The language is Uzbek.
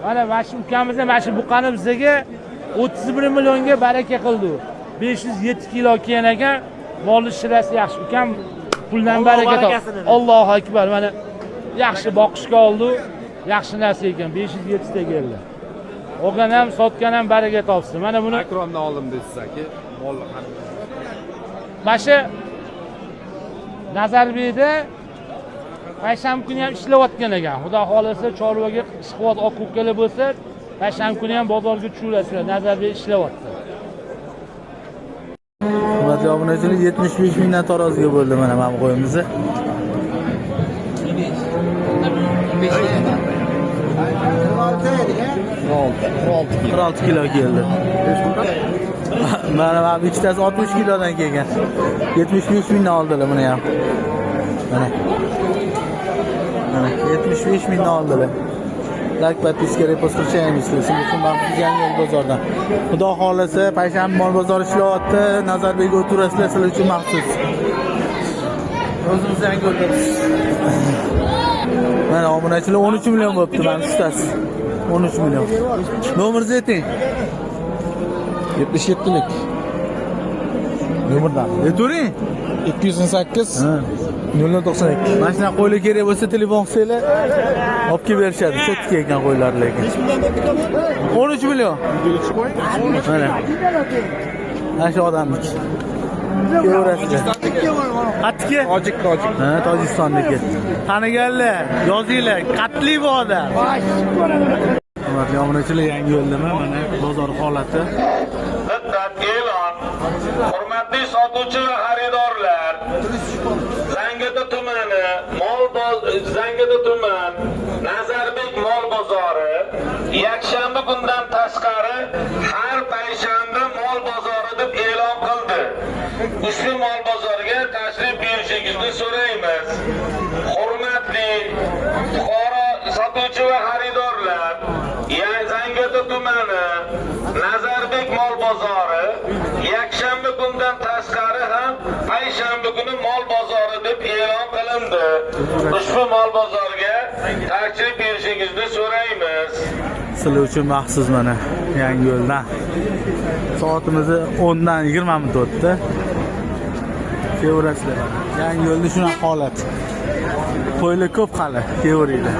Mana shu ukamizning mana shu buqani bizga 31 millionga baraka qildi. 507 kilo kelgan ekan, molni shirasi yaxshi. Ukam puldan baraka topdi. Allohu akbar. Mana yaxshi boqishga oldi. Yaxshi narsa ekan. 507 ta keldi. Olgan ham, sotgan ham baraka topsin. Mana buni Akromdan oldim deysiz-ki, molni qanday. Mana shu Nazarbekda payshanba kuni ham ishlayotgan ekan. Xudo xolasa chorvaga ishqiyot oq ko'kkalar bo'lsa, payshanba kuni ham bozorga tushirasizlar. Nazarbek ishlayapti. Hurmatli obunachilar, 75 mingdan taroziga bo'ldi mana bu qo'yimizni. 16 kilo keldi. Mana bu ikkitasi 60 kilodan kelgan. 75 mingdan oldilar buni ham. Mana 75 mingdan oldilar. Like подписка repost qilsangiz, sizlar uchun maxsus yangi bozordan. Xudo xolasa payshanba mol bozori ishlayapti. Nazarbekga o'tirasizlar, sizlar uchun maxsus. O'zimiz yangi o'tiramiz. Mana obunachilar 13 million bo'libdi mana ustasi. 13 million. Nomeringizni ayting. 77lik. Nomerdan. Aytavering. 218 092. Mana shuna qo'ylar kerak bo'lsa telefon qilsanglar, olib kelib berishadi. Cho'tki ekan qo'ylar lekin. 13 million. Mana. Mana shu odamniki. Kevrasizlar. Qattiqi? Tojik. Ha, Tojikistonniki. Taniganlar, yozinglar, qatli bu odam. Hurmatli obunachilar, yangi yo'ldami? Mana bozor holati. Diqqat e'lon. Hurmatli sotuvchi va xaridorlar. Zangiota tuman, Nazarbek mol bozori yakshanba kundan tashqari har payshanba mol bozori deb e'lon qildi. Ushbu mol bozoriga tashrif buyurishingizni so'raymiz. Hurmatli fuqaro sotuvchi va xaridorlar, Zangiota tumani, Nazarbek mol bozori yakshanba kundan tashqari ham payshanba kuni mol bozori deb e'lon qilindi. Ushbu mol bozoriga tashrif buyurishingizni so'raymiz. Sizlar uchun maxsus mana yangi yo'ldan. Soatimizni 10 dan 20 minut o'tdi. Kevrasizlar. Yangi yo'lda shunaqa holat. Qo'ylar ko'p hali, kevaringlar.